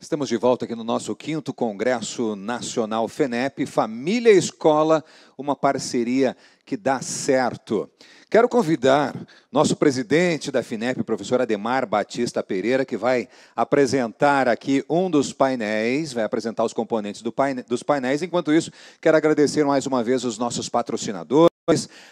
Estamos de volta aqui no nosso 5º Congresso Nacional FENEP, Família e Escola, uma parceria que dá certo. Quero convidar nosso presidente da FINEP, professor Ademar Batista Pereira, que vai apresentar aqui um dos painéis, vai apresentar os componentes dos painéis. Enquanto isso, quero agradecer mais uma vez os nossos patrocinadores,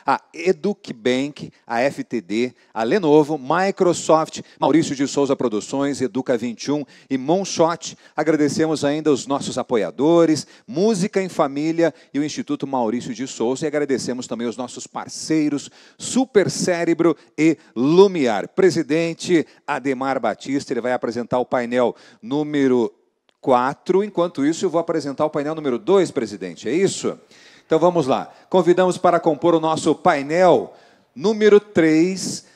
a EducBank, a FTD, a Lenovo, Microsoft, Maurício de Souza Produções, Educa 21 e Monshot. Agradecemos ainda os nossos apoiadores, Música em Família e o Instituto Maurício de Souza. E agradecemos também os nossos parceiros, Super Cérebro e Lumiar. Presidente Ademar Batista, ele vai apresentar o painel número 4. Enquanto isso, eu vou apresentar o painel número 2, presidente. É isso? Então vamos lá. Convidamos para compor o nosso painel número 3,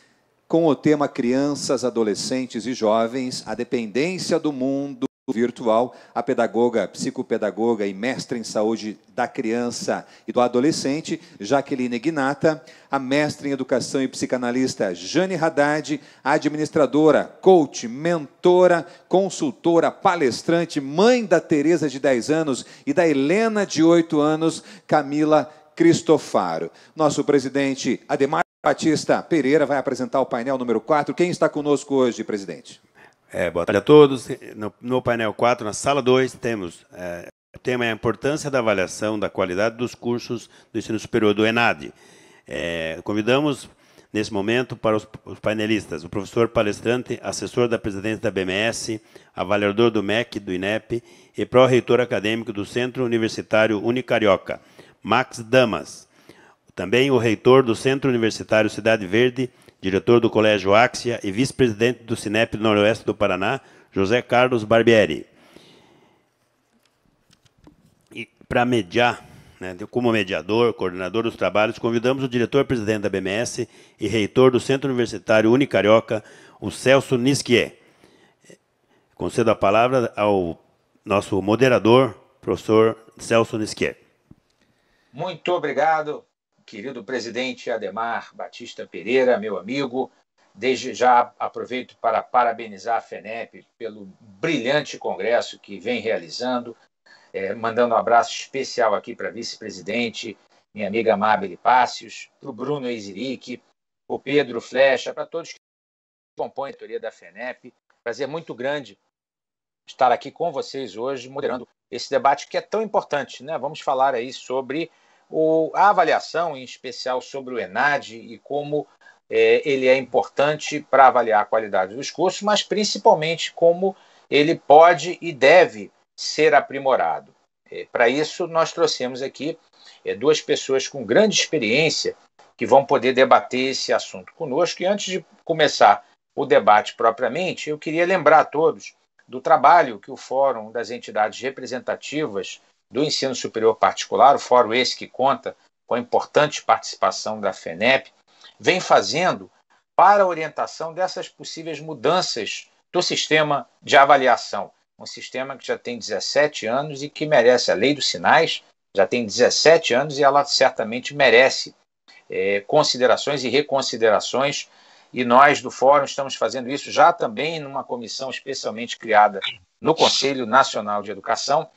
com o tema Crianças, Adolescentes e Jovens, a dependência do mundo virtual, a pedagoga, psicopedagoga e mestre em saúde da criança e do adolescente, Jaqueline Gnata, a mestre em educação e psicanalista, Jane Haddad, a administradora, coach, mentora, consultora, palestrante, mãe da Tereza, de 10 anos, e da Helena, de 8 anos, Camila Cristofaro. Nosso presidente Ademar Batista Pereira vai apresentar o painel número 4. Quem está conosco hoje, presidente? Boa tarde a todos. No painel 4, na sala 2, temos o tema é a importância da avaliação da qualidade dos cursos do ensino superior do ENAD. Convidamos, nesse momento, para os painelistas, o professor palestrante, assessor da presidência da BMS, avaliador do MEC, do INEP e pró-reitor acadêmico do Centro Universitário Unicarioca, Max Damas. Também o reitor do Centro Universitário Cidade Verde, diretor do Colégio Áxia e vice-presidente do Cinep do Noroeste do Paraná, José Carlos Barbieri. E para mediar, como mediador, coordenador dos trabalhos, convidamos o diretor-presidente da BMS e reitor do Centro Universitário Unicarioca, o Celso Nisquier. Concedo a palavra ao nosso moderador, professor Celso Nisquier. Muito obrigado, querido presidente Ademar Batista Pereira, meu amigo. Desde já aproveito para parabenizar a FENEP pelo brilhante congresso que vem realizando, mandando um abraço especial aqui para a vice-presidente, minha amiga Mabel Pácios, para o Bruno Eiziric, o Pedro Flecha, para todos que compõem a diretoria da FENEP. Prazer muito grande estar aqui com vocês hoje, moderando esse debate que é tão importante, né? Vamos falar aí sobre a avaliação, em especial sobre o ENAD e como ele é importante para avaliar a qualidade dos cursos, mas principalmente como ele pode e deve ser aprimorado. Para isso, nós trouxemos aqui duas pessoas com grande experiência que vão poder debater esse assunto conosco. E antes de começar o debate propriamente, eu queria lembrar a todos do trabalho que o Fórum das Entidades Representativas do Ensino Superior Particular, o fórum esse que conta com a importante participação da FENEP, vem fazendo para a orientação dessas possíveis mudanças do sistema de avaliação. Um sistema que já tem 17 anos e que merece, a Lei dos Sinais já tem 17 anos e ela certamente merece considerações e reconsiderações, e nós do Fórum estamos fazendo isso já também numa comissão especialmente criada no Conselho Nacional de Educação,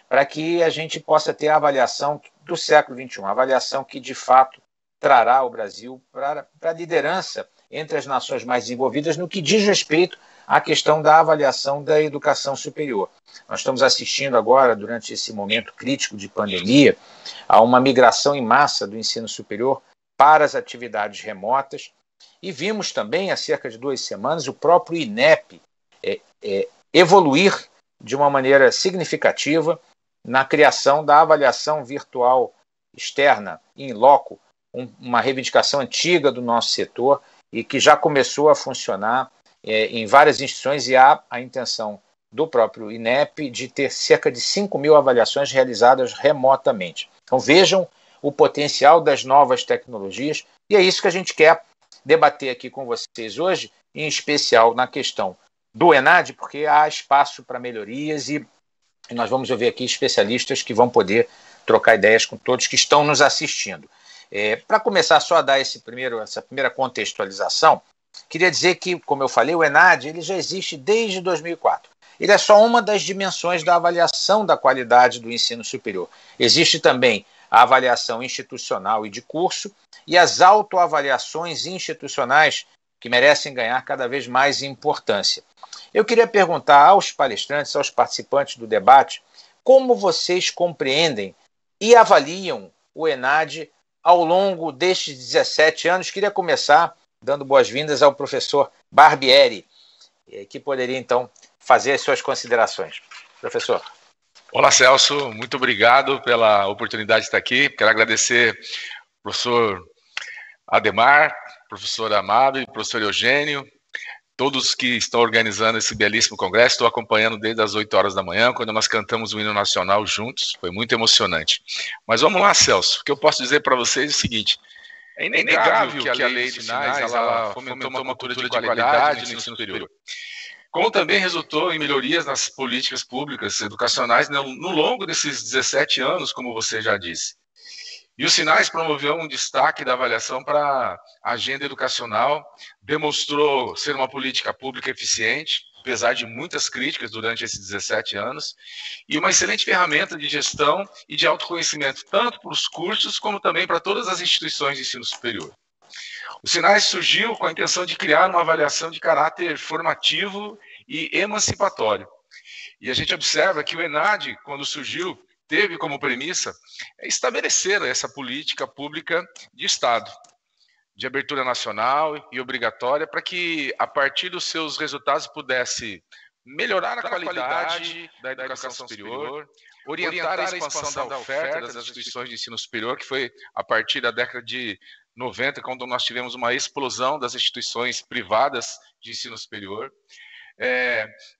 para que a gente possa ter a avaliação do século XXI, a avaliação que, de fato, trará o Brasil para a liderança entre as nações mais desenvolvidas no que diz respeito à questão da avaliação da educação superior. Nós estamos assistindo agora, durante esse momento crítico de pandemia, a uma migração em massa do ensino superior para as atividades remotas, e vimos também, há cerca de 2 semanas, o próprio INEP evoluir de uma maneira significativa na criação da avaliação virtual externa, in loco, uma reivindicação antiga do nosso setor e que já começou a funcionar em várias instituições, e há a intenção do próprio INEP de ter cerca de 5.000 avaliações realizadas remotamente. Então vejam o potencial das novas tecnologias, e é isso que a gente quer debater aqui com vocês hoje, em especial na questão do ENAD, porque há espaço para melhorias e nós vamos ouvir aqui especialistas que vão poder trocar ideias com todos que estão nos assistindo. Para começar só a dar essa primeira contextualização, queria dizer que, como eu falei, o ENAD ele já existe desde 2004. ele é só uma das dimensões da avaliação da qualidade do ensino superior. Existe também a avaliação institucional e de curso e as autoavaliações institucionais, que merecem ganhar cada vez mais importância. Eu queria perguntar aos palestrantes, aos participantes do debate, como vocês compreendem e avaliam o ENADE ao longo destes 17 anos. Queria começar dando boas-vindas ao professor Barbieri, que poderia, então, fazer as suas considerações. Professor. Olá, Celso. Muito obrigado pela oportunidade de estar aqui. Quero agradecer ao professor Ademar, professor Amado e professor Eugênio, todos que estão organizando esse belíssimo congresso. Estou acompanhando desde as 8 horas da manhã, quando nós cantamos o hino nacional juntos. Foi muito emocionante. Mas vamos lá, Celso. O que eu posso dizer para vocês é o seguinte: é inegável que a lei de sinais ela fomentou uma cultura de qualidade no ensino superior, como também resultou em melhorias nas políticas públicas educacionais no longo desses 17 anos, como você já disse. E os sinais promoveu um destaque da avaliação para a agenda educacional, demonstrou ser uma política pública eficiente, apesar de muitas críticas durante esses 17 anos, e uma excelente ferramenta de gestão e de autoconhecimento, tanto para os cursos, como também para todas as instituições de ensino superior. O Sinais surgiu com a intenção de criar uma avaliação de caráter formativo e emancipatório. E a gente observa que o ENADE, quando surgiu, teve como premissa estabelecer essa política pública de Estado, de abertura nacional e obrigatória, para que, a partir dos seus resultados, pudesse melhorar a qualidade da educação superior, orientar a expansão da oferta das instituições de ensino superior, que foi a partir da década de 90, quando nós tivemos uma explosão das instituições privadas de ensino superior.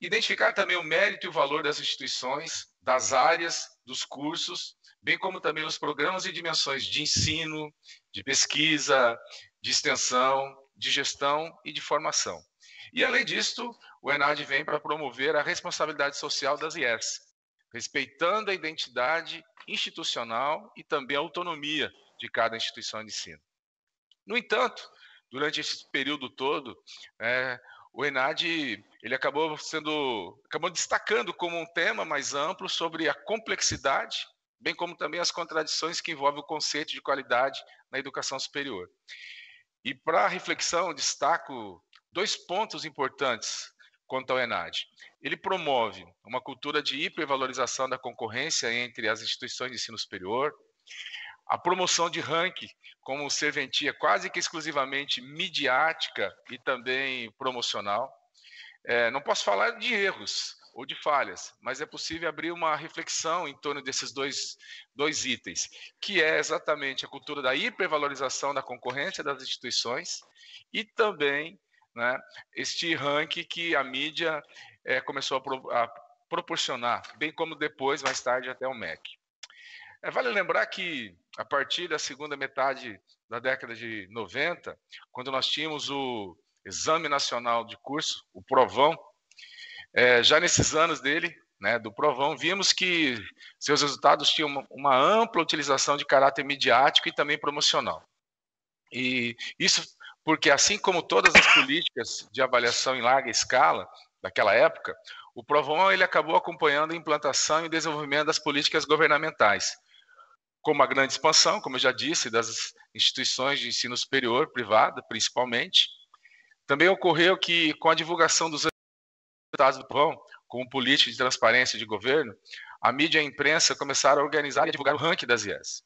Identificar também o mérito e o valor das instituições, das áreas, dos cursos, bem como também os programas e dimensões de ensino, de pesquisa, de extensão, de gestão e de formação. E, além disso, o ENADE vem para promover a responsabilidade social das IES, respeitando a identidade institucional e também a autonomia de cada instituição de ensino. No entanto, durante esse período todo, o ENADE ele acabou destacando como um tema mais amplo sobre a complexidade, bem como também as contradições que envolvem o conceito de qualidade na educação superior. E para a reflexão, destaco 2 pontos importantes quanto ao ENADE. Ele promove uma cultura de hipervalorização da concorrência entre as instituições de ensino superior, a promoção de ranking como serventia quase que exclusivamente midiática e também promocional. Não posso falar de erros ou de falhas, mas é possível abrir uma reflexão em torno desses dois itens, que é exatamente a cultura da hipervalorização da concorrência das instituições e também, né, este ranking que a mídia começou a proporcionar, bem como depois, mais tarde, até o MEC. Vale lembrar que, a partir da segunda metade da década de 90, quando nós tínhamos o Exame Nacional de Curso, o Provão, já nesses anos dele, né, do Provão, vimos que seus resultados tinham uma ampla utilização de caráter midiático e também promocional. E isso porque, assim como todas as políticas de avaliação em larga escala daquela época, o Provão ele acabou acompanhando a implantação e desenvolvimento das políticas governamentais, como a grande expansão, como eu já disse, das instituições de ensino superior, privada, principalmente. Também ocorreu que, com a divulgação dos resultados do Provão, como política de transparência de governo, a mídia e a imprensa começaram a organizar e a divulgar o ranking das IES.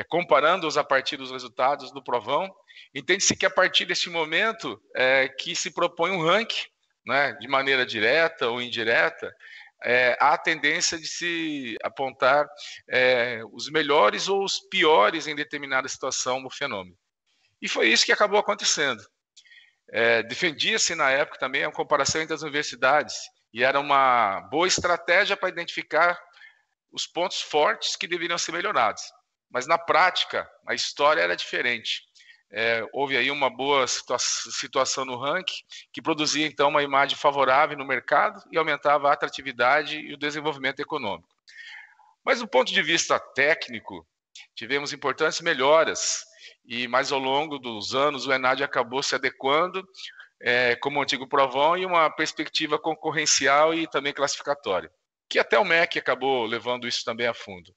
Comparando-os a partir dos resultados do Provão, entende-se que, a partir deste momento, que se propõe um ranking, né, de maneira direta ou indireta, há a tendência de se apontar os melhores ou os piores em determinada situação no fenômeno. E foi isso que acabou acontecendo. Defendia-se na época também a comparação entre as universidades, e era uma boa estratégia para identificar os pontos fortes que deveriam ser melhorados. Mas na prática, a história era diferente. Houve aí uma boa situação no ranking, que produzia então uma imagem favorável no mercado e aumentava a atratividade e o desenvolvimento econômico. Mas do ponto de vista técnico, tivemos importantes melhoras, e mais ao longo dos anos o ENADE acabou se adequando como antigo Provon, e uma perspectiva concorrencial e também classificatória, que até o MEC acabou levando isso também a fundo.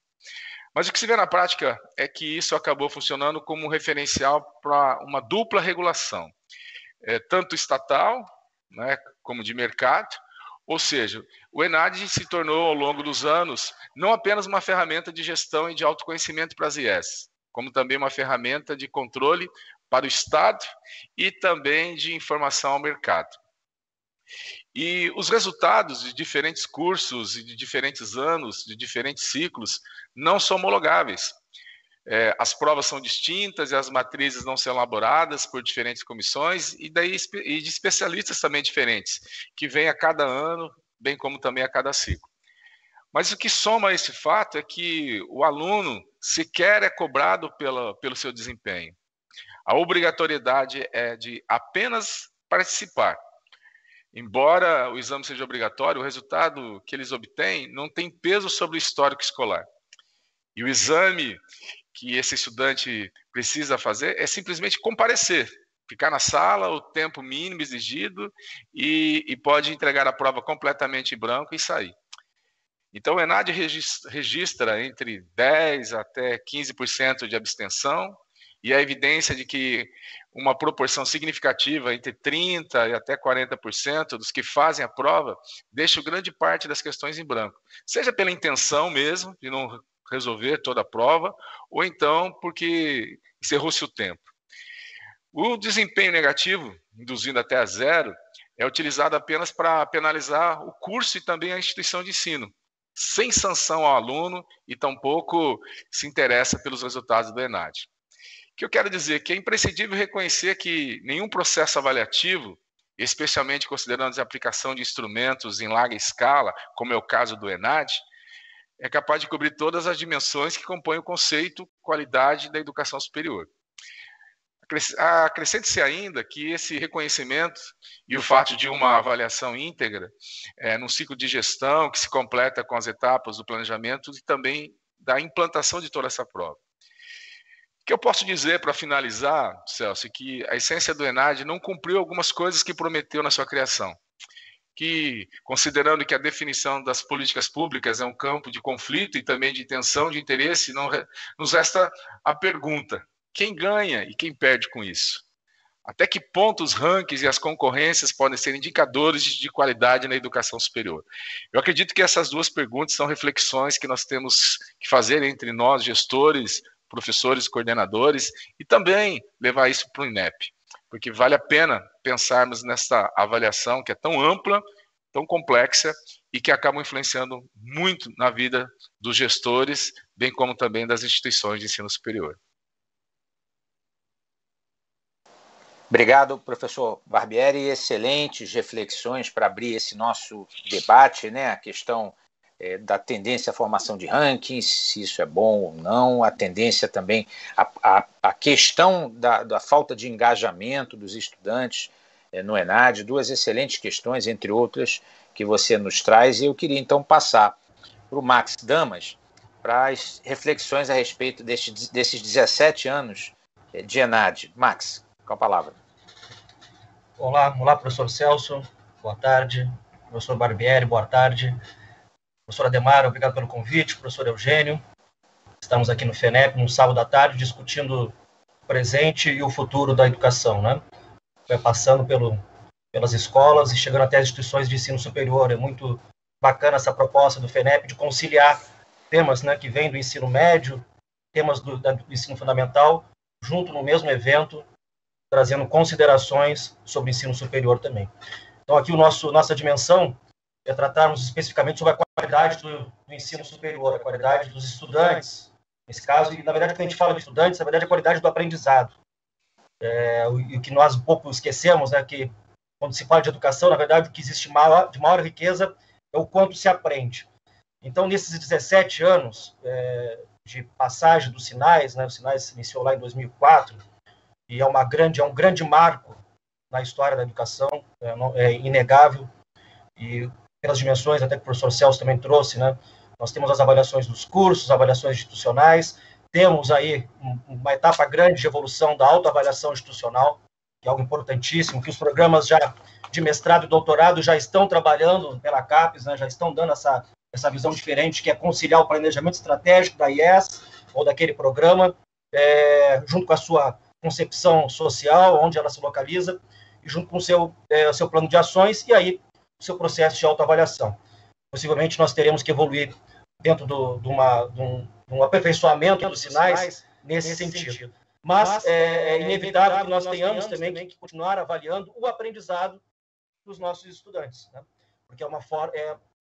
Mas o que se vê na prática é que isso acabou funcionando como um referencial para uma dupla regulação, tanto estatal, né, como de mercado, ou seja, o ENAD se tornou, ao longo dos anos, não apenas uma ferramenta de gestão e de autoconhecimento para as IES, como também uma ferramenta de controle para o Estado e também de informação ao mercado. E os resultados de diferentes cursos e de diferentes anos, de diferentes ciclos, não são homologáveis. As provas são distintas e as matrizes não são elaboradas por diferentes comissões e de especialistas também diferentes, que vêm a cada ano, bem como também a cada ciclo. Mas o que soma esse fato é que o aluno sequer é cobrado pelo seu desempenho. A obrigatoriedade é de apenas participar. Embora o exame seja obrigatório, o resultado que eles obtêm não tem peso sobre o histórico escolar. E o exame que esse estudante precisa fazer é simplesmente comparecer, ficar na sala, o tempo mínimo exigido, e pode entregar a prova completamente em branco e sair. Então, o ENAD registra entre 10% até 15% de abstenção, e a evidência de que uma proporção significativa, entre 30% e até 40% dos que fazem a prova, deixa grande parte das questões em branco. Seja pela intenção mesmo, de não resolver toda a prova, ou então porque encerrou-se o tempo. O desempenho negativo, induzindo até a zero, é utilizado apenas para penalizar o curso e também a instituição de ensino, sem sanção ao aluno e tampouco se interessa pelos resultados do ENAD. O que eu quero dizer é que é imprescindível reconhecer que nenhum processo avaliativo, especialmente considerando a aplicação de instrumentos em larga escala, como é o caso do ENAD, é capaz de cobrir todas as dimensões que compõem o conceito qualidade da educação superior. Acrescente-se ainda que esse reconhecimento e o fato de uma avaliação íntegra num ciclo de gestão que se completa com as etapas do planejamento e também da implantação de toda essa prova. O que eu posso dizer para finalizar, Celso, é que a essência do ENAD não cumpriu algumas coisas que prometeu na sua criação. Que, considerando que a definição das políticas públicas é um campo de conflito e também de tensão de interesse, nos resta a pergunta: quem ganha e quem perde com isso? Até que ponto os rankings e as concorrências podem ser indicadores de qualidade na educação superior? Eu acredito que essas duas perguntas são reflexões que nós temos que fazer entre nós, gestores, professores, coordenadores, e também levar isso para o INEP, porque vale a pena pensarmos nessa avaliação que é tão ampla, tão complexa e que acaba influenciando muito na vida dos gestores, bem como também das instituições de ensino superior. Obrigado, professor Barbieri. Excelentes reflexões para abrir esse nosso debate, né? A questão da tendência à formação de rankings, se isso é bom ou não, a tendência também, a questão da falta de engajamento dos estudantes no ENAD, duas excelentes questões, entre outras, que você nos traz, e eu queria então passar para o Max Damas para as reflexões a respeito desses 17 anos de ENAD. Max, com a palavra. Olá, professor Celso, boa tarde. Professor Barbieri, boa tarde. Professor Ademar, obrigado pelo convite. Professor Eugênio, estamos aqui no FENEP, num sábado à tarde, discutindo o presente e o futuro da educação, né? Passando pelas escolas e chegando até as instituições de ensino superior. É muito bacana essa proposta do FENEP de conciliar temas, né, que vêm do ensino médio, temas do ensino fundamental, junto no mesmo evento, trazendo considerações sobre o ensino superior também. Então, aqui nossa dimensão é tratarmos especificamente sobre a qualidade do ensino superior, a qualidade dos estudantes, nesse caso, e na verdade, quando a gente fala de estudantes, na verdade, a qualidade do aprendizado. E o que nós um pouco esquecemos, né, que quando se fala de educação, na verdade, o que existe de maior riqueza é o quanto se aprende. Então, nesses 17 anos de passagem dos Sinais, né, o Sinais se iniciou lá em 2004, e é um grande marco na história da educação, é inegável, e pelas dimensões até que o professor Celso também trouxe, né, nós temos as avaliações dos cursos, avaliações institucionais, temos aí uma etapa grande de evolução da autoavaliação institucional, que é algo importantíssimo, que os programas já de mestrado e doutorado já estão trabalhando pela CAPES, né, já estão dando essa visão diferente, que é conciliar o planejamento estratégico da IES, ou daquele programa, junto com a sua concepção social, onde ela se localiza, e junto com o seu plano de ações, e aí o seu processo de autoavaliação. Possivelmente nós teremos que evoluir dentro de um aperfeiçoamento dos sinais nesse sentido. Mas é inevitável que nós tenhamos também que continuar avaliando o aprendizado dos nossos estudantes, né? Porque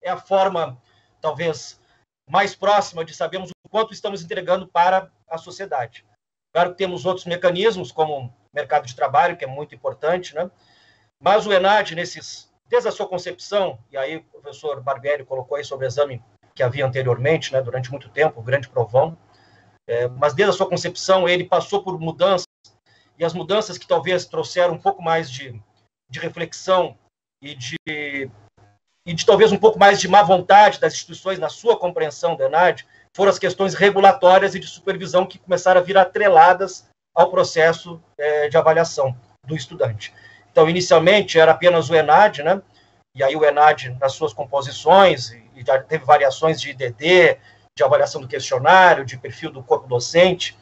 é a forma, talvez, mais próxima de sabermos o quanto estamos entregando para a sociedade. Claro que temos outros mecanismos, como o mercado de trabalho, que é muito importante, né? Mas o ENAD, desde a sua concepção, e aí o professor Barbieri colocou aí sobre o exame que havia anteriormente, né, durante muito tempo, o grande provão, mas desde a sua concepção ele passou por mudanças, e as mudanças que talvez trouxeram um pouco mais de reflexão e de talvez um pouco mais de má vontade das instituições na sua compreensão do ENAD, foram as questões regulatórias e de supervisão que começaram a vir atreladas ao processo de avaliação do estudante. Então, inicialmente, era apenas o ENAD, né? E aí o ENAD, nas suas composições, e já teve variações de IDD, de avaliação do questionário, de perfil do corpo docente,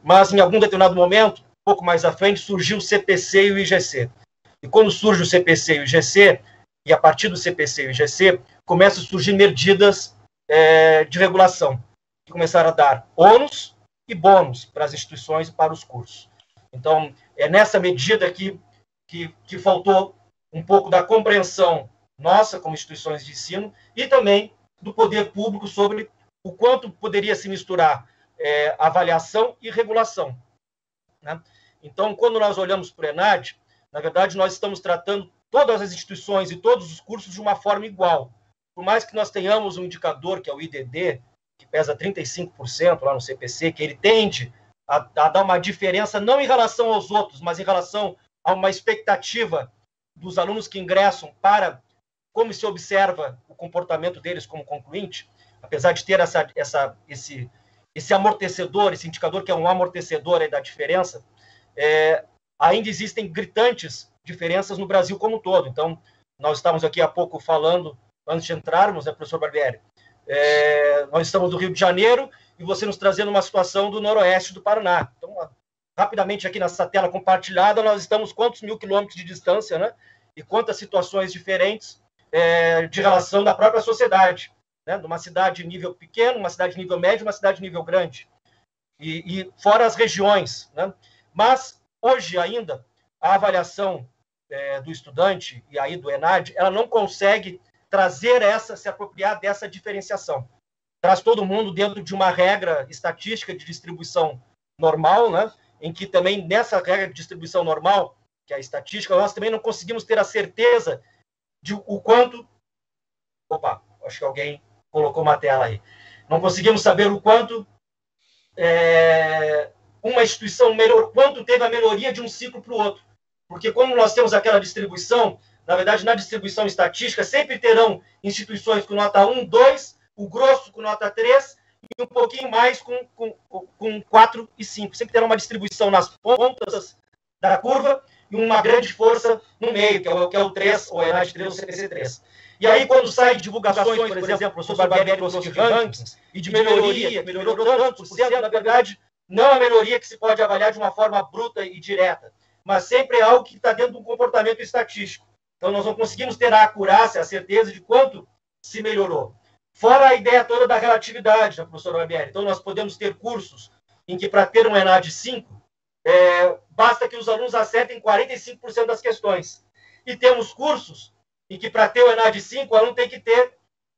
mas em algum determinado momento, um pouco mais à frente, surgiu o CPC e o IGC. E quando surge o CPC e o IGC, e a partir do CPC e o IGC, começam a surgir medidas de regulação, que começaram a dar ônus e bônus para as instituições e para os cursos. Então, é nessa medida que faltou um pouco da compreensão nossa, como instituições de ensino, e também do poder público sobre o quanto poderia se misturar avaliação e regulação, né? Então, quando nós olhamos para o ENAD, na verdade, nós estamos tratando todas as instituições e todos os cursos de uma forma igual. Por mais que nós tenhamos um indicador, que é o IDD, que pesa 35% lá no CPC, que ele tende a dar uma diferença, não em relação aos outros, mas em relação a uma expectativa dos alunos que ingressam para como se observa o comportamento deles como concluinte, apesar de ter esse amortecedor, esse indicador que é um amortecedor aí da diferença, ainda existem gritantes diferenças no Brasil como um todo. Então, nós estávamos aqui há pouco falando, antes de entrarmos, né, professor Barbieri, nós estamos do Rio de Janeiro e você nos trazendo uma situação do noroeste do Paraná. Então, rapidamente aqui nessa tela compartilhada, nós estamos quantos mil quilômetros de distância, né? E quantas situações diferentes de relação da própria sociedade, né? De uma cidade de nível pequeno, uma cidade de nível médio, uma cidade de nível grande. E fora as regiões, né? Mas, hoje ainda, a avaliação do estudante, e aí do ENAD, ela não consegue trazer se apropriar dessa diferenciação. Traz todo mundo dentro de uma regra estatística de distribuição normal, né? Em que também nessa regra de distribuição normal, que é a estatística, nós também não conseguimos ter a certeza de o quanto... Opa, acho que alguém colocou uma tela aí. Não conseguimos saber o quanto uma instituição quanto teve a melhoria de um ciclo para o outro. Porque como nós temos aquela distribuição, na verdade, na distribuição estatística, sempre terão instituições com nota 1, 2, o grosso com nota 3, e um pouquinho mais com 4 e 5. Sempre terá uma distribuição nas pontas da curva e uma grande força no meio, que é o 3, ou ENAD 3 ou CPC 3. E aí, quando saem divulgações, por exemplo, o professor Barbieri trouxe de rankings e de melhoria, que melhorou tanto por cento, na verdade, não é a melhoria que se pode avaliar de uma forma bruta e direta, mas sempre é algo que está dentro de um comportamento estatístico. Então, nós não conseguimos ter a acurácia, a certeza de quanto se melhorou. Fora a ideia toda da relatividade, né, professor Barbieri? Então, nós podemos ter cursos em que, para ter um ENAD 5, basta que os alunos acertem 45% das questões. E temos cursos em que, para ter o ENAD 5, o aluno tem que ter,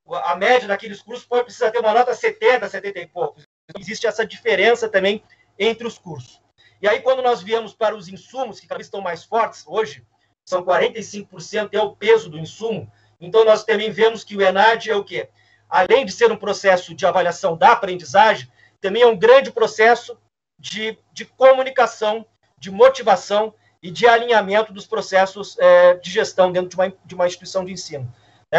a média daqueles cursos precisa ter uma nota 70, 70 e poucos. Então, existe essa diferença também entre os cursos. E aí, quando nós viemos para os insumos, que cada vez estão mais fortes hoje, são 45%, é o peso do insumo. Então, nós também vemos que o ENAD é o quê? Além de ser um processo de avaliação da aprendizagem, também é um grande processo de comunicação, de motivação e de alinhamento dos processos de gestão dentro de uma instituição de ensino.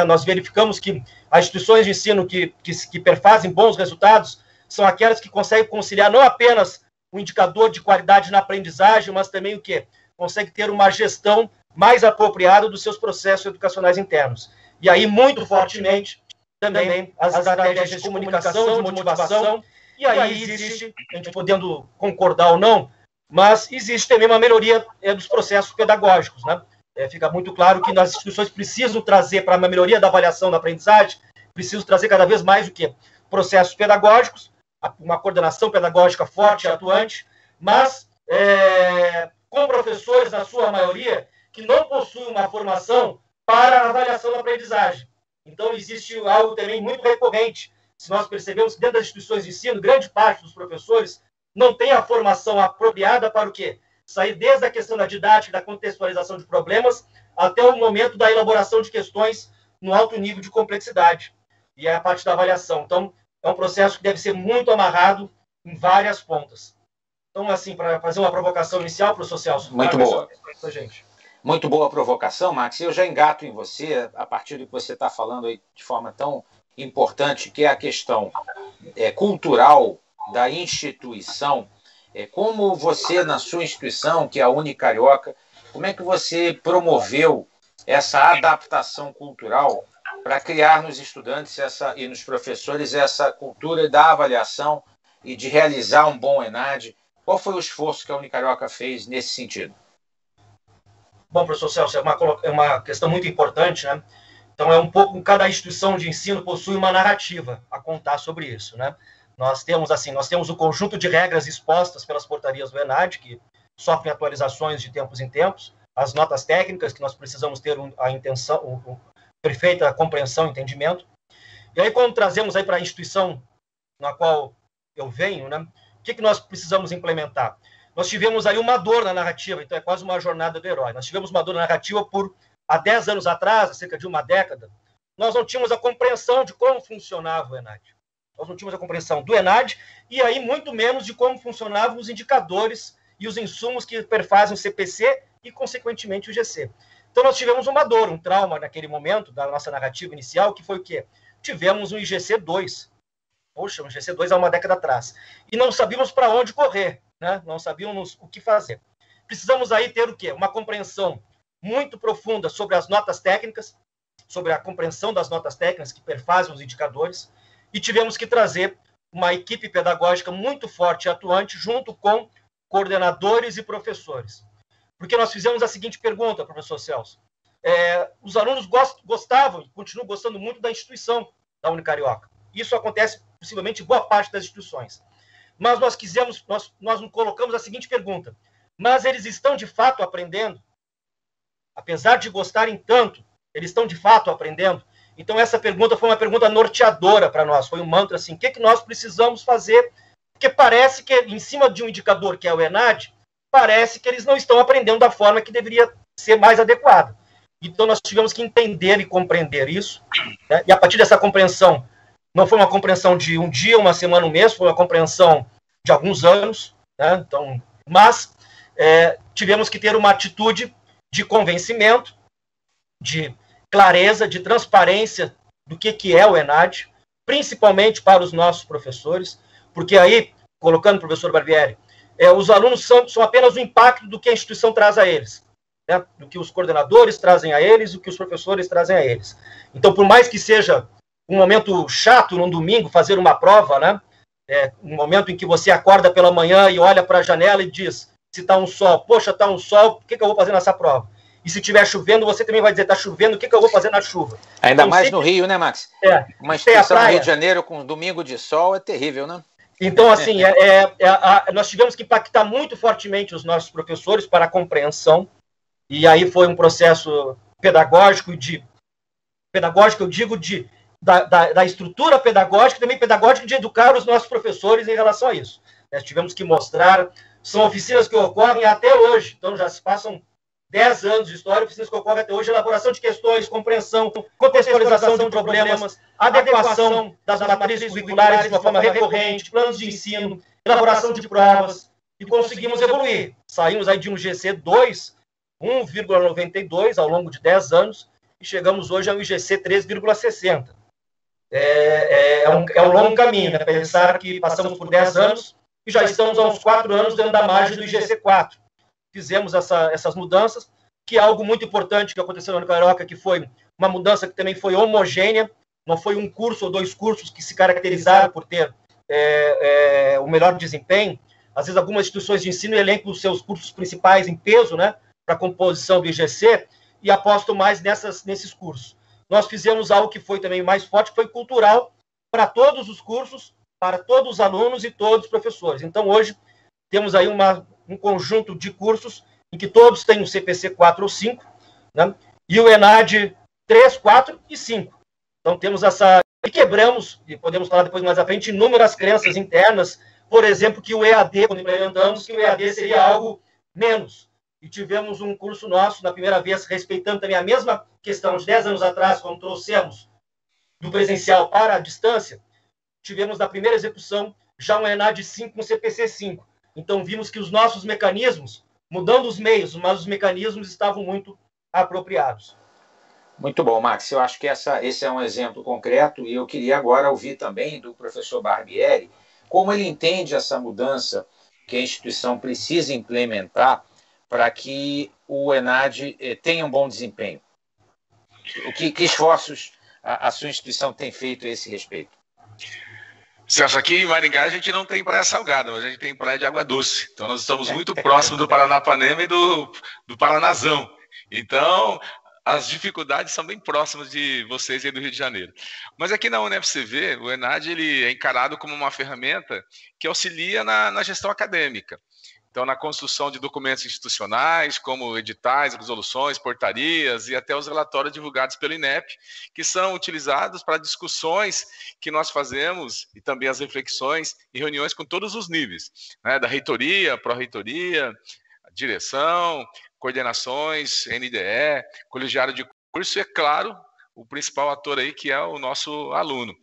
Nós verificamos que as instituições de ensino que perfazem bons resultados são aquelas que conseguem conciliar não apenas o indicador de qualidade na aprendizagem, mas também o quê? consegue ter uma gestão mais apropriada dos seus processos educacionais internos. E aí, muito fortemente, também as estratégias de comunicação, de motivação, e aí existe, a gente podendo concordar ou não, mas existe também uma melhoria dos processos pedagógicos, né? Fica muito claro que as instituições precisam trazer para uma melhoria da avaliação da aprendizagem, precisam trazer cada vez mais o quê? Processos pedagógicos, uma coordenação pedagógica forte e atuante, mas com professores, na sua maioria, que não possuem uma formação para a avaliação da aprendizagem. Então, existe algo também muito recorrente. Se nós percebemos que dentro das instituições de ensino, grande parte dos professores não tem a formação apropriada para o quê? Sair desde a questão da didática, da contextualização de problemas, até o momento da elaboração de questões no alto nível de complexidade. E é a parte da avaliação. Então, é um processo que deve ser muito amarrado em várias pontas. Então, assim, para fazer uma provocação inicial, professor Celso. Muito boa. Gente. Muito boa provocação, Max. Eu já engato em você, a partir do que você está falando aí de forma tão importante, que é a questão cultural da instituição. Como você, na sua instituição, que é a Unicarioca, como é que você promoveu essa adaptação cultural para criar nos estudantes e nos professores essa cultura da avaliação e de realizar um bom ENAD? Qual foi o esforço que a Unicarioca fez nesse sentido? Bom, professor Celso, é uma questão muito importante, né? Então, é um pouco, cada instituição de ensino possui uma narrativa a contar sobre isso, né? Nós temos o conjunto de regras expostas pelas portarias do ENAD, que sofrem atualizações de tempos em tempos, as notas técnicas, que nós precisamos ter a intenção, perfeita compreensão e entendimento. E aí, quando trazemos aí para a instituição na qual eu venho, né? O que nós precisamos implementar? Nós tivemos aí uma dor na narrativa, então é quase uma jornada do herói. Nós tivemos uma dor na narrativa há 10 anos atrás, há cerca de uma década, nós não tínhamos a compreensão de como funcionava o ENAD. Nós não tínhamos a compreensão do ENAD e aí muito menos de como funcionavam os indicadores e os insumos que perfazem o CPC e, consequentemente, o GC. Então, nós tivemos uma dor, um trauma naquele momento da nossa narrativa inicial, que foi o quê? Tivemos um IGC 2. Poxa, um IGC 2 há uma década atrás. E não sabíamos para onde correr, né? Não sabíamos o que fazer. Precisamos aí ter o quê? Uma compreensão muito profunda sobre as notas técnicas, sobre a compreensão das notas técnicas que perfazem os indicadores, e tivemos que trazer uma equipe pedagógica muito forte e atuante junto com coordenadores e professores. Porque nós fizemos a seguinte pergunta, professor Celso. Os alunos gostavam e continuam gostando muito da instituição da Unicarioca. Isso acontece, possivelmente, em boa parte das instituições. Mas nós nos colocamos a seguinte pergunta. Mas eles estão, de fato, aprendendo? Apesar de gostarem tanto, eles estão, de fato, aprendendo? Então, essa pergunta foi uma pergunta norteadora para nós. Foi um mantra assim, o que nós precisamos fazer? Porque parece que, em cima de um indicador que é o ENAD, parece que eles não estão aprendendo da forma que deveria ser mais adequada. Então, nós tivemos que entender e compreender isso. Né? E, a partir dessa compreensão, não foi uma compreensão de um dia, uma semana, um mês, foi uma compreensão de alguns anos. Né? Então, mas tivemos que ter uma atitude de convencimento, de clareza, de transparência do que é o ENAD, principalmente para os nossos professores, porque aí, colocando o professor Barbieri, os alunos são apenas o impacto do que a instituição traz a eles, né? Do que os coordenadores trazem a eles, do que os professores trazem a eles. Então, por mais que seja um momento chato num domingo fazer uma prova, né? Um momento em que você acorda pela manhã e olha para a janela e diz, se está um sol, poxa, está um sol, o que eu vou fazer nessa prova? E se estiver chovendo, você também vai dizer, está chovendo, o que eu vou fazer na chuva? Ainda então, mais no Rio, né, Max? Uma instituição no Rio de Janeiro com um domingo de sol é terrível, né? Então, assim, nós tivemos que impactar muito fortemente os nossos professores para a compreensão, e aí foi um processo pedagógico, eu digo, da estrutura pedagógica, também pedagógica de educar os nossos professores em relação a isso. Nós tivemos que mostrar, são oficinas que ocorrem até hoje, então já se passam 10 anos de história, oficinas que ocorrem até hoje, elaboração de questões, compreensão, contextualização de problemas, adequação das matrizes curriculares de uma forma recorrente, planos de ensino, elaboração de provas, e conseguimos evoluir. Saímos aí de um GC 2, 1,92 ao longo de 10 anos, e chegamos hoje a um IGC 3,60. É um longo caminho, né? Pensar que passamos por 10 anos e já estamos há uns 4 anos dentro da margem do IGC 4. fizemos essas mudanças, que é algo muito importante que aconteceu no Carioca, que foi uma mudança que também foi homogênea, não foi um curso ou 2 cursos que se caracterizaram por ter o melhor desempenho. Às vezes, algumas instituições de ensino elencam os seus cursos principais em peso, né, para a composição do IGC, e apostam mais nesses cursos. Nós fizemos algo que foi também mais forte, que foi cultural, para todos os cursos, para todos os alunos e todos os professores. Então, hoje, temos aí um conjunto de cursos em que todos têm o CPC 4 ou 5, né, e o ENAD 3, 4 e 5. Então, temos essa... E quebramos, e podemos falar depois mais à frente, inúmeras crenças internas, por exemplo, que o EAD, quando implementamos, que o EAD seria algo menos. E tivemos um curso nosso, na primeira vez, respeitando também a mesma questão de 10 anos atrás, quando trouxemos do presencial para a distância, tivemos na primeira execução já um ENAD 5 com CPC 5. Então, vimos que os nossos mecanismos, mudando os meios, mas os mecanismos estavam muito apropriados. Muito bom, Max. Eu acho que esse é um exemplo concreto, e eu queria agora ouvir também do professor Barbieri como ele entende essa mudança que a instituição precisa implementar para que o ENAD tenha um bom desempenho. Que esforços a sua instituição tem feito a esse respeito? Celso, aqui em Maringá a gente não tem praia salgada, mas a gente tem praia de água doce. Então nós estamos muito próximos do Paranapanema e do Paranazão. Então as dificuldades são bem próximas de vocês aí do Rio de Janeiro. Mas aqui na UniFCV, o ENAD ele é encarado como uma ferramenta que auxilia na gestão acadêmica. Então, na construção de documentos institucionais, como editais, resoluções, portarias e até os relatórios divulgados pelo INEP, que são utilizados para discussões que nós fazemos e também as reflexões e reuniões com todos os níveis, né, da reitoria, pró-reitoria, direção, coordenações, NDE, colegiado de curso e, é claro, o principal ator aí, que é o nosso aluno.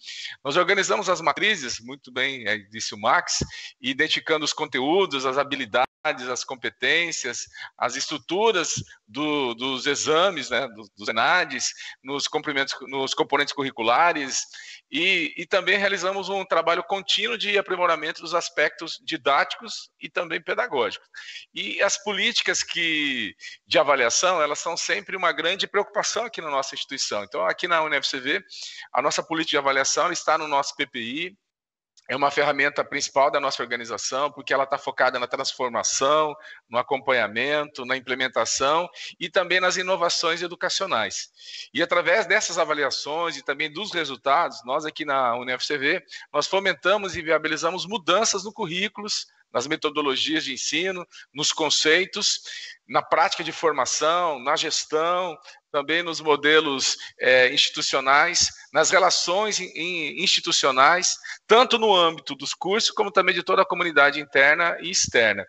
Nós organizamos as matrizes, muito bem, disse o Max, identificando os conteúdos, as habilidades, as competências, as estruturas dos exames, né, dos ENADs, nos componentes curriculares, e também realizamos um trabalho contínuo de aprimoramento dos aspectos didáticos e também pedagógicos. E as políticas de avaliação, elas são sempre uma grande preocupação aqui na nossa instituição. Então, aqui na UniFCV, a nossa política de avaliação está no nosso PPI, é uma ferramenta principal da nossa organização, porque ela está focada na transformação, no acompanhamento, na implementação e também nas inovações educacionais. E através dessas avaliações e também dos resultados, nós aqui na UniFCV, nós fomentamos e viabilizamos mudanças no currículos, nas metodologias de ensino, nos conceitos, na prática de formação, na gestão, também nos modelos institucionais, nas relações institucionais, tanto no âmbito dos cursos, como também de toda a comunidade interna e externa.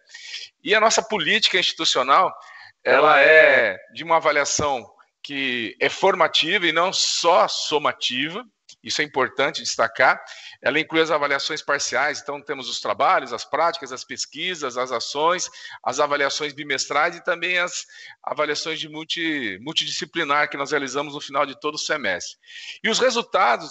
E a nossa política institucional, ela é de uma avaliação que é formativa e não só somativa. Isso é importante destacar. Ela inclui as avaliações parciais, então temos os trabalhos, as práticas, as pesquisas, as ações, as avaliações bimestrais e também as avaliações de multidisciplinar que nós realizamos no final de todo o semestre. E os resultados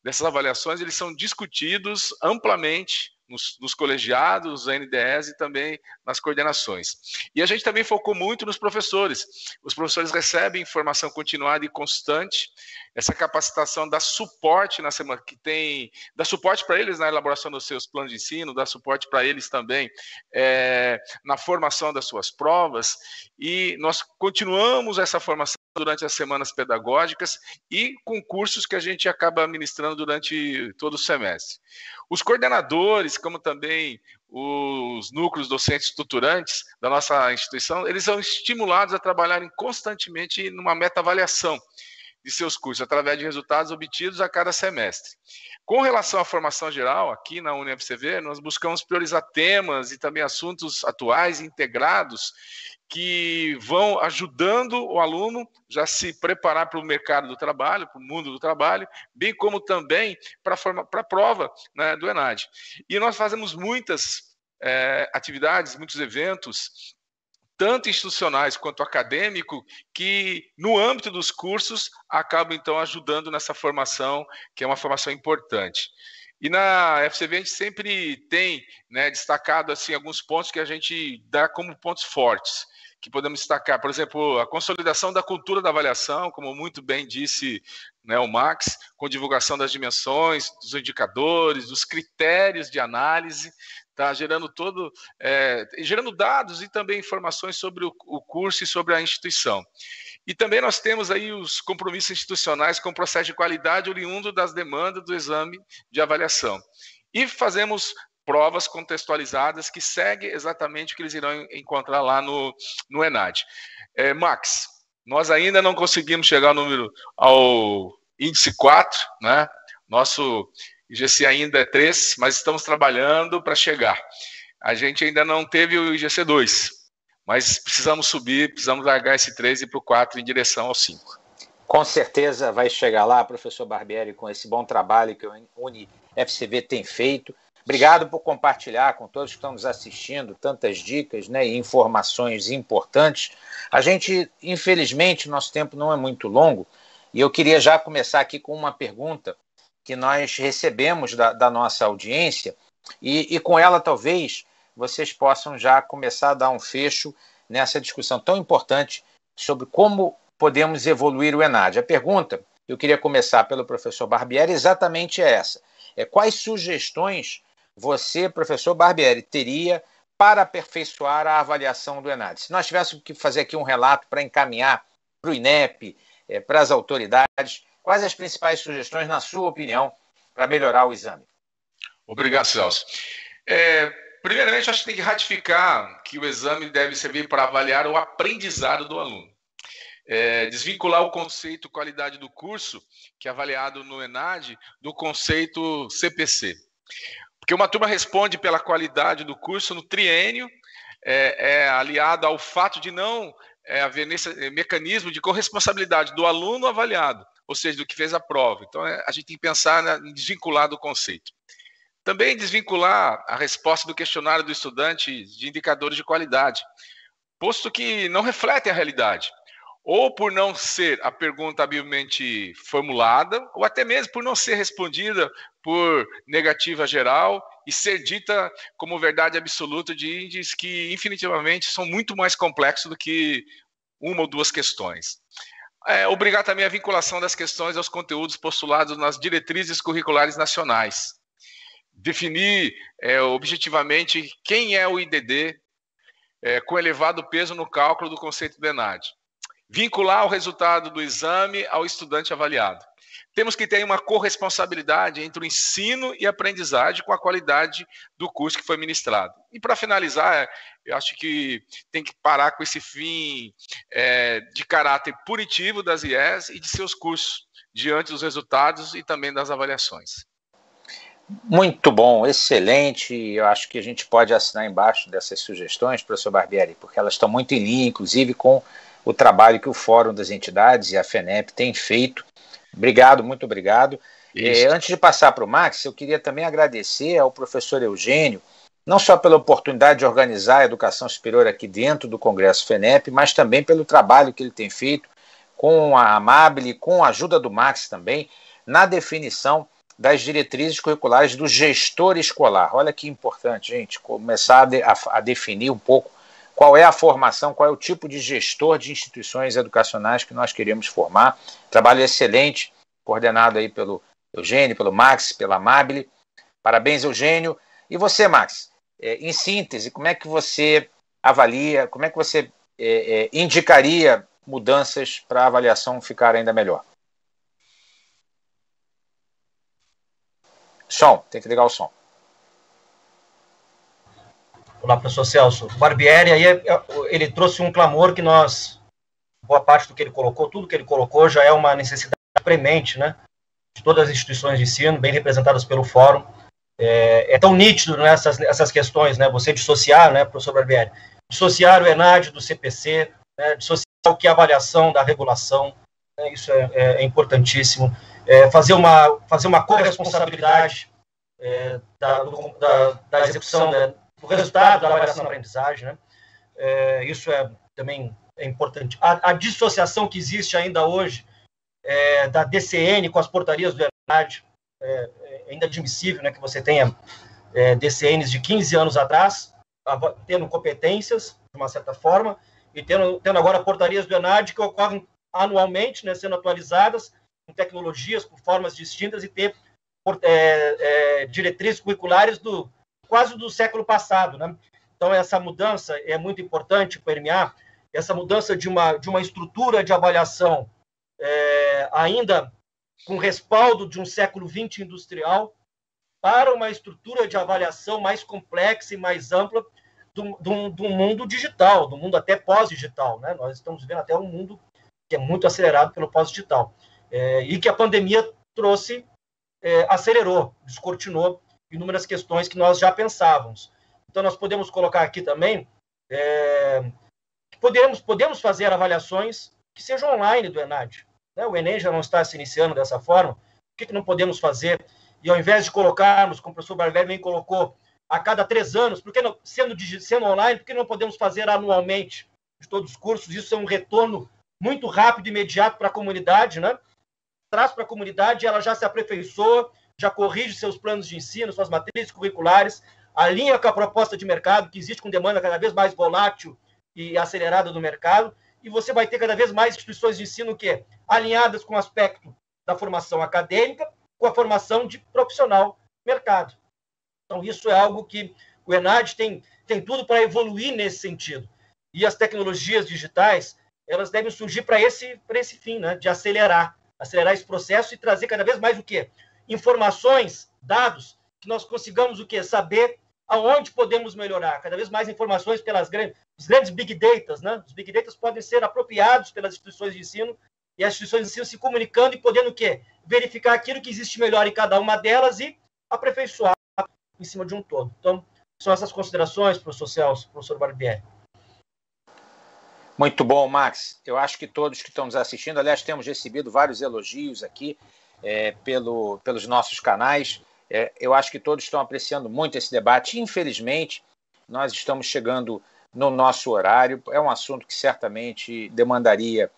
dessas avaliações, eles são discutidos amplamente nos colegiados, nos NDEs e também nas coordenações. E a gente também focou muito nos professores. Os professores recebem informação continuada e constante. Essa capacitação dá suporte dá suporte para eles na elaboração dos seus planos de ensino, dá suporte para eles também na formação das suas provas. E nós continuamos essa formação durante as semanas pedagógicas e com cursos que a gente acaba ministrando durante todo o semestre. Os coordenadores, como também os núcleos docentes estruturantes da nossa instituição, eles são estimulados a trabalharem constantemente numa meta-avaliação de seus cursos, através de resultados obtidos a cada semestre. Com relação à formação geral, aqui na UniFCV, nós buscamos priorizar temas e também assuntos atuais integrados que vão ajudando o aluno já se preparar para o mercado do trabalho, para o mundo do trabalho, bem como também para a prova, né, do ENAD. E nós fazemos muitas atividades, muitos eventos, tanto institucionais quanto acadêmico, que no âmbito dos cursos acabam então ajudando nessa formação, que é uma formação importante. E na FCV a gente sempre tem, né, destacado assim, alguns pontos que a gente dá como pontos fortes, que podemos destacar. Por exemplo, a consolidação da cultura da avaliação, como muito bem disse, né, o Max, com divulgação das dimensões, dos indicadores, dos critérios de análise, tá gerando gerando dados e também informações sobre o curso e sobre a instituição. E também nós temos aí os compromissos institucionais com o processo de qualidade oriundo das demandas do exame de avaliação. E fazemos provas contextualizadas que seguem exatamente o que eles irão encontrar lá no ENAD. Max, nós ainda não conseguimos chegar ao índice 4, né? Nosso IGC ainda é 3, mas estamos trabalhando para chegar. A gente ainda não teve o IGC 2, mas precisamos subir, precisamos largar esse 3 e ir para o 4 em direção ao 5. Com certeza vai chegar lá, professor Barbieri, com esse bom trabalho que o UniFCV tem feito. Obrigado por compartilhar com todos que estão nos assistindo tantas dicas, né, e informações importantes. A gente, infelizmente, nosso tempo não é muito longo, e eu queria já começar aqui com uma pergunta que nós recebemos da nossa audiência, e com ela talvez vocês possam já começar a dar um fecho nessa discussão tão importante sobre como podemos evoluir o ENAD. A pergunta, eu queria começar pelo professor Barbieri, exatamente essa. Quais sugestões você, professor Barbieri, teria para aperfeiçoar a avaliação do ENAD? Se nós tivéssemos que fazer aqui um relato para encaminhar para o INEP, para as autoridades, quais as principais sugestões, na sua opinião, para melhorar o exame? Obrigado, Celso. Primeiramente, acho que tem que ratificar que o exame deve servir para avaliar o aprendizado do aluno. Desvincular o conceito qualidade do curso, que é avaliado no ENAD, do conceito CPC. Porque uma turma responde pela qualidade do curso no triênio, aliado ao fato de não haver nesse mecanismo de corresponsabilidade do aluno avaliado, ou seja, do que fez a prova. Então, a gente tem que pensar em desvincular do conceito. Também desvincular a resposta do questionário do estudante de indicadores de qualidade, posto que não refletem a realidade, ou por não ser a pergunta habilmente formulada, ou até mesmo por não ser respondida por negativa geral e ser dita como verdade absoluta de índices que, infinitivamente, são muito mais complexos do que uma ou duas questões. Obrigar também a vinculação das questões aos conteúdos postulados nas diretrizes curriculares nacionais. Definir objetivamente quem é o IDD com elevado peso no cálculo do conceito do ENAD. Vincular o resultado do exame ao estudante avaliado. Temos que ter uma corresponsabilidade entre o ensino e a aprendizagem com a qualidade do curso que foi ministrado. E para finalizar, eu acho que tem que parar com esse fim de caráter punitivo das IES e de seus cursos, diante dos resultados e também das avaliações. Muito bom, excelente. Eu acho que a gente pode assinar embaixo dessas sugestões, professor Barbieri, porque elas estão muito em linha, inclusive, com o trabalho que o Fórum das Entidades e a FENEP tem feito. Obrigado, muito obrigado. Antes de passar para o Max, eu queria também agradecer ao professor Eugênio, não só pela oportunidade de organizar a educação superior aqui dentro do Congresso FENEP, mas também pelo trabalho que ele tem feito com a Amabile, com a ajuda do Max também, na definição das diretrizes curriculares do gestor escolar. Olha que importante, gente, começar a definir um pouco qual é a formação, qual é o tipo de gestor de instituições educacionais que nós queremos formar. Trabalho excelente, coordenado aí pelo Eugênio, pelo Max, pela Amabile. Parabéns, Eugênio. E você, Max, em síntese, como é que você avalia, como é que você indicaria mudanças para a avaliação ficar ainda melhor? Som, tem que ligar o som. Olá, professor Celso. Barbieri, aí ele trouxe um clamor que boa parte do que ele colocou, tudo que ele colocou já é uma necessidade premente, né, de todas as instituições de ensino, bem representadas pelo Fórum. É tão nítido, né, essas questões, né, você dissociar, né, professor Barbieri, dissociar o ENAD do CPC, né, dissociar o que é avaliação da regulação, né, isso é importantíssimo. Fazer uma corresponsabilidade da execução, né, do resultado da avaliação da aprendizagem, né? Isso também é importante. A dissociação que existe ainda hoje da DCN com as portarias do ENAD inadmissível, né, que você tenha DCNs de 15 anos atrás, tendo competências, de uma certa forma, e tendo agora portarias do ENAD que ocorrem anualmente, né, sendo atualizadas com tecnologias, com formas distintas, e ter diretrizes curriculares quase do século passado, né? Então, essa mudança é muito importante permear, essa mudança de uma estrutura de avaliação ainda com respaldo de um século XX industrial para uma estrutura de avaliação mais complexa e mais ampla do mundo digital, do mundo até pós-digital, né? Nós estamos vivendo até um mundo que é muito acelerado pelo pós-digital, e que a pandemia trouxe, acelerou, descortinou inúmeras questões que nós já pensávamos. Então, nós podemos colocar aqui também que podemos fazer avaliações que sejam online do ENAD, né? O Enem já não está se iniciando dessa forma, por que não podemos fazer? E ao invés de colocarmos, como o professor Barbieri bem colocou, a cada 3 anos, porque não, sendo online, por que não podemos fazer anualmente de todos os cursos? Isso é um retorno muito rápido e imediato para a comunidade, né? Traz para a comunidade, ela já se aperfeiçoa, já corrige seus planos de ensino, suas matrizes curriculares, alinha com a proposta de mercado, que existe com demanda cada vez mais volátil e acelerada do mercado, e você vai ter cada vez mais instituições de ensino alinhadas com o aspecto da formação acadêmica, com a formação de profissional mercado. Então, isso é algo que o ENAD tem tudo para evoluir nesse sentido. E as tecnologias digitais, elas devem surgir para esse fim, né? De acelerar esse processo e trazer cada vez mais informações, dados, que nós consigamos saber aonde podemos melhorar. Cada vez mais informações pelas os grandes big data, né? Os big data podem ser apropriados pelas instituições de ensino, e as instituições de ensino se comunicando e podendo verificar aquilo que existe melhor em cada uma delas e aperfeiçoar em cima de um todo. Então, são essas considerações, professor Celso, professor Barbieri. Muito bom, Max. Eu acho que todos que estão nos assistindo, aliás, temos recebido vários elogios aqui pelos nossos canais. Eu acho que todos estão apreciando muito esse debate. Infelizmente, nós estamos chegando no nosso horário. É um assunto que certamente demandaria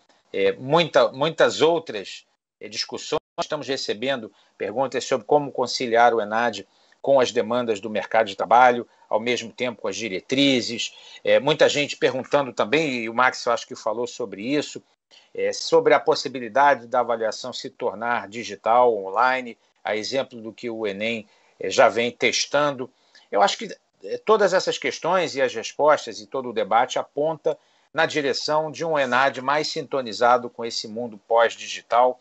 muitas outras discussões. Estamos recebendo perguntas sobre como conciliar o ENAD com as demandas do mercado de trabalho, ao mesmo tempo com as diretrizes. Muita gente perguntando também, e o Max eu acho que falou sobre isso, sobre a possibilidade da avaliação se tornar digital, online, a exemplo do que o Enem já vem testando. Eu acho que todas essas questões e as respostas e todo o debate aponta na direção de um ENAD mais sintonizado com esse mundo pós-digital,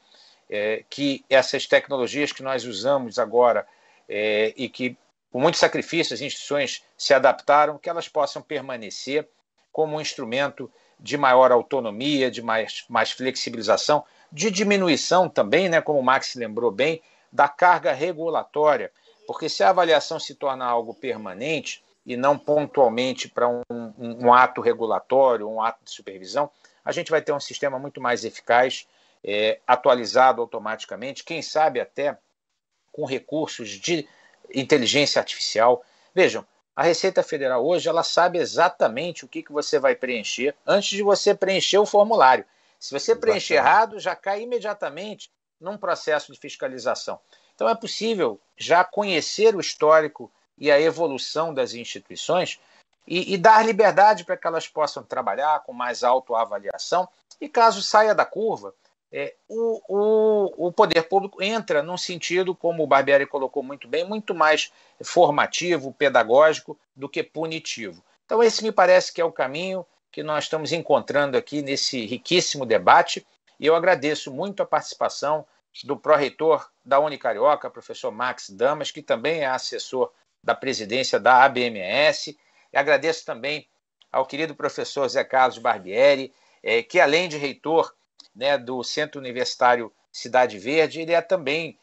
que essas tecnologias que nós usamos agora e que, com muito sacrifício, as instituições se adaptaram, que elas possam permanecer como um instrumento de maior autonomia, de mais flexibilização, de diminuição também, né, como o Max lembrou bem, da carga regulatória, porque se a avaliação se torna algo permanente e não pontualmente para um ato regulatório, um ato de supervisão, a gente vai ter um sistema muito mais eficaz, atualizado automaticamente, quem sabe até com recursos de inteligência artificial. Vejam, a Receita Federal hoje ela sabe exatamente o que você vai preencher antes de você preencher o formulário. Se você preencher errado, já cai imediatamente num processo de fiscalização. Então é possível já conhecer o histórico e a evolução das instituições e dar liberdade para que elas possam trabalhar com mais autoavaliação e, caso saia da curva, o poder público entra num sentido, como o Barbieri colocou muito bem, muito mais formativo, pedagógico do que punitivo. Então esse me parece que é o caminho que nós estamos encontrando aqui nesse riquíssimo debate, e eu agradeço muito a participação do pró-reitor da Unicarioca, professor Max Damas, que também é assessor da presidência da ABMS, e agradeço também ao querido professor Zé Carlos Barbieri, que além de reitor, né, do Centro Universitário Cidade Verde, ele é também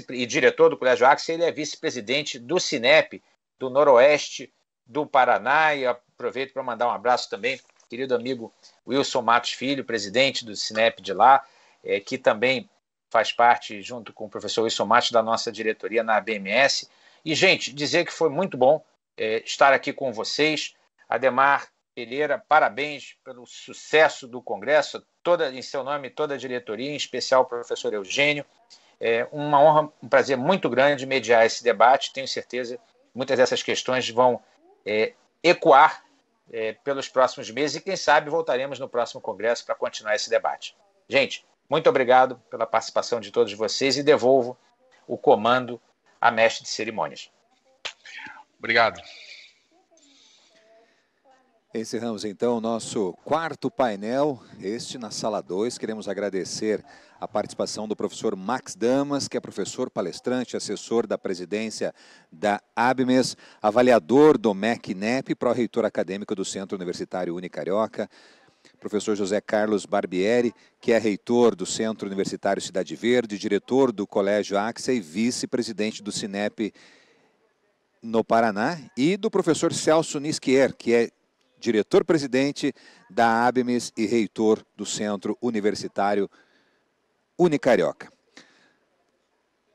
e diretor do Colégio Axis, ele é vice-presidente do Cinep, do Noroeste do Paraná, e aproveito para mandar um abraço também, querido amigo Wilson Matos Filho, presidente do Cinep de lá, que também faz parte, junto com o professor Wilson Matos, da nossa diretoria na ABMS. E, gente, dizer que foi muito bom estar aqui com vocês. Ademar Pereira, parabéns pelo sucesso do Congresso, em seu nome, toda a diretoria, em especial o professor Eugênio. É uma honra, um prazer muito grande mediar esse debate. Tenho certeza que muitas dessas questões vão ecoar pelos próximos meses e, quem sabe, voltaremos no próximo congresso para continuar esse debate. Gente, muito obrigado pela participação de todos vocês e devolvo o comando à mestre de cerimônias. Obrigado. Encerramos então o nosso quarto painel, este na sala 2. Queremos agradecer a participação do professor Max Damas, que é professor, palestrante, assessor da presidência da ABMES, avaliador do MEC-NEP, pró-reitor acadêmico do Centro Universitário Unicarioca, professor José Carlos Barbieri, que é reitor do Centro Universitário Cidade Verde, diretor do Colégio Axia e vice-presidente do Cinep no Paraná, e do professor Celso Nisquier, que é diretor-presidente da ABMES e reitor do Centro Universitário Unicarioca.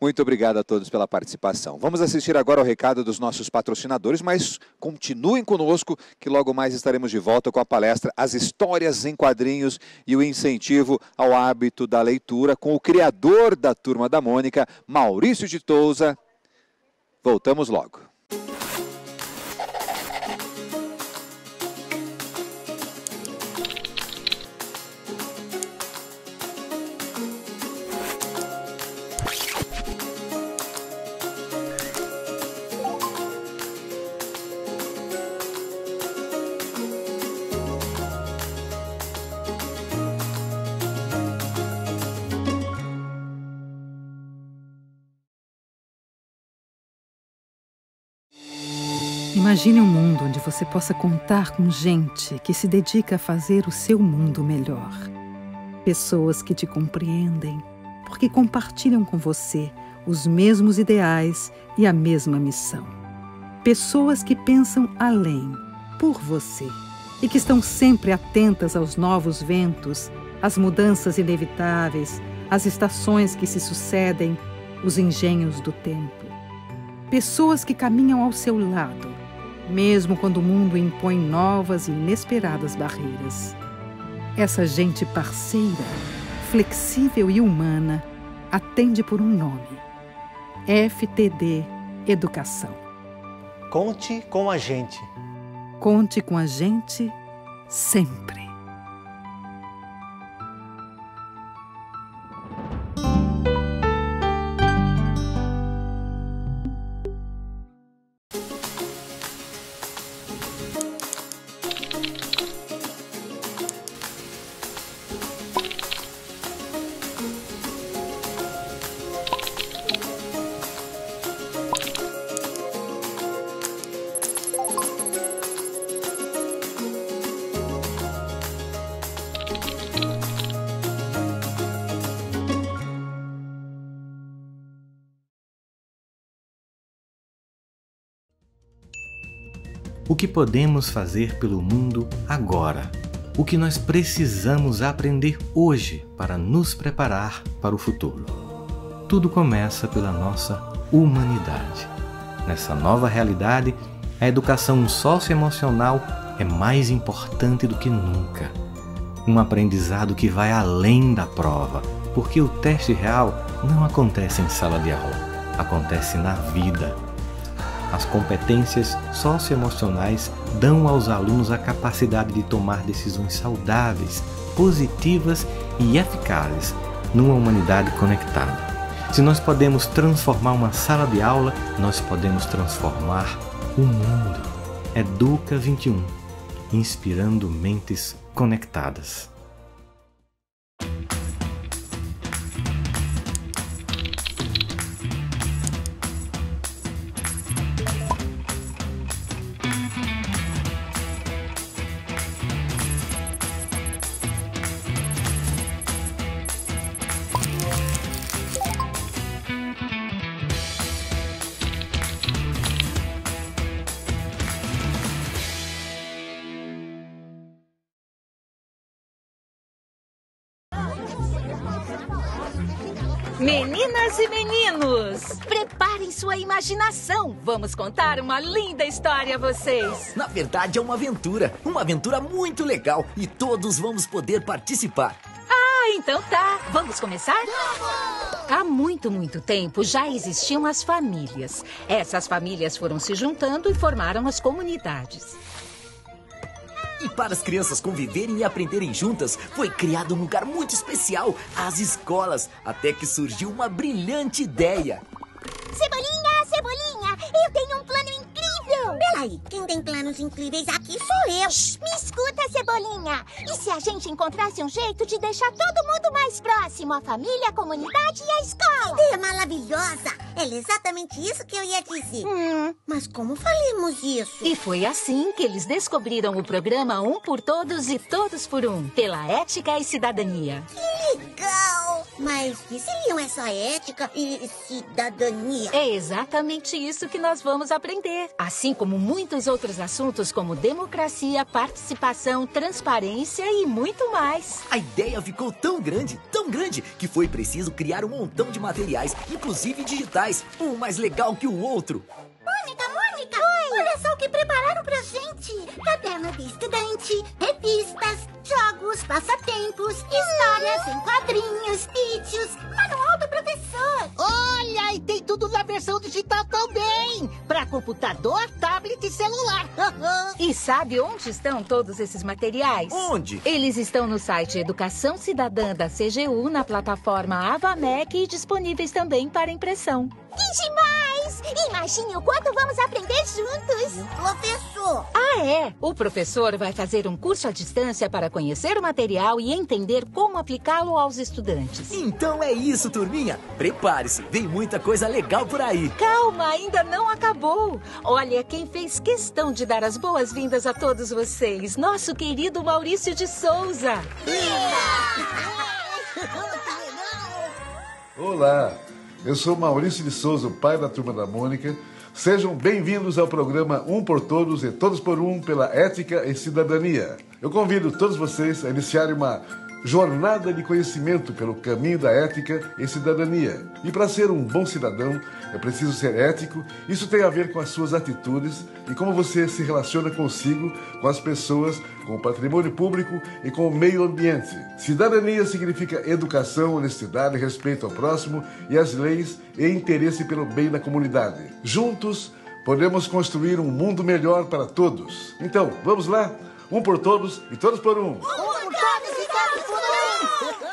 Muito obrigado a todos pela participação. Vamos assistir agora ao recado dos nossos patrocinadores, mas continuem conosco que logo mais estaremos de volta com a palestra As Histórias em Quadrinhos e o Incentivo ao Hábito da Leitura, com o criador da Turma da Mônica, Maurício de Touza. Voltamos logo. Imagine um mundo onde você possa contar com gente que se dedica a fazer o seu mundo melhor. Pessoas que te compreendem, porque compartilham com você os mesmos ideais e a mesma missão. Pessoas que pensam além, por você, e que estão sempre atentas aos novos ventos, às mudanças inevitáveis, às estações que se sucedem, os engenhos do tempo. Pessoas que caminham ao seu lado, mesmo quando o mundo impõe novas e inesperadas barreiras. Essa gente parceira, flexível e humana, atende por um nome: FTD Educação. Conte com a gente. Conte com a gente sempre. O que podemos fazer pelo mundo agora? O que nós precisamos aprender hoje para nos preparar para o futuro? Tudo começa pela nossa humanidade. Nessa nova realidade, a educação socioemocional é mais importante do que nunca. Um aprendizado que vai além da prova, porque o teste real não acontece em sala de aula, acontece na vida. As competências socioemocionais dão aos alunos a capacidade de tomar decisões saudáveis, positivas e eficazes numa humanidade conectada. Se nós podemos transformar uma sala de aula, nós podemos transformar o mundo. Educa 21, inspirando mentes conectadas. Meninas e meninos, preparem sua imaginação. Vamos contar uma linda história a vocês. Na verdade, é uma aventura muito legal e todos vamos poder participar. Ah, então tá. Vamos começar? Vamos! Há muito tempo já existiam as famílias. Essas famílias foram se juntando e formaram as comunidades. E para as crianças conviverem e aprenderem juntas, foi criado um lugar muito especial, as escolas, até que surgiu uma brilhante ideia. Cebolinha, Cebolinha, eu tenho um plano incrível! Peraí, quem tem planos incríveis aqui sou eu! Shhh, me escuta, Cebolinha! E se a gente encontrasse um jeito de deixar todo mundo mais próximo? A família, a comunidade e a escola? Ideia maravilhosa! É exatamente isso que eu ia dizer. Mas como faremos isso? E foi assim que eles descobriram o programa Um por Todos e Todos por Um, pela Ética e Cidadania. Que legal! Mas que seriam essa ética e cidadania? É exatamente isso que nós vamos aprender. Assim como muitos outros assuntos como democracia, participação, transparência e muito mais. A ideia ficou tão grande, que foi preciso criar um montão de materiais, inclusive digitais, um mais legal que o outro. Mônica! Oi. Olha só o que prepararam pra gente! Caderno de estudante, revistas, jogos, passatempos, histórias em quadrinhos, vídeos, manual do professor. Olha, e tem tudo na versão digital também! Pra computador, tablet e celular. E sabe onde estão todos esses materiais? Onde? Eles estão no site Educação Cidadã da CGU, na plataforma AvaMec e disponíveis também para impressão. Que demais! Imagine o quanto vamos aprender juntos! Professor! Ah, é? O professor vai fazer um curso à distância para conhecer o material e entender como aplicá-lo aos estudantes. Então é isso, turminha! Prepare-se, vem muita coisa legal por aí! Calma, ainda não acabou! Olha quem fez questão de dar as boas-vindas a todos vocês, nosso querido Maurício de Souza! Olá, eu sou Maurício de Souza, o pai da Turma da Mônica. Sejam bem-vindos ao programa Um por Todos e Todos por Um pela Ética e Cidadania. Eu convido todos vocês a iniciarem uma jornada de conhecimento pelo caminho da ética e cidadania. E para ser um bom cidadão, é preciso ser ético. Isso tem a ver com as suas atitudes e como você se relaciona consigo, com as pessoas, com o patrimônio público e com o meio ambiente. Cidadania significa educação, honestidade, respeito ao próximo e às leis e interesse pelo bem da comunidade. Juntos, podemos construir um mundo melhor para todos. Então, vamos lá? Um por todos e todos por um. Um por todos e todos por um!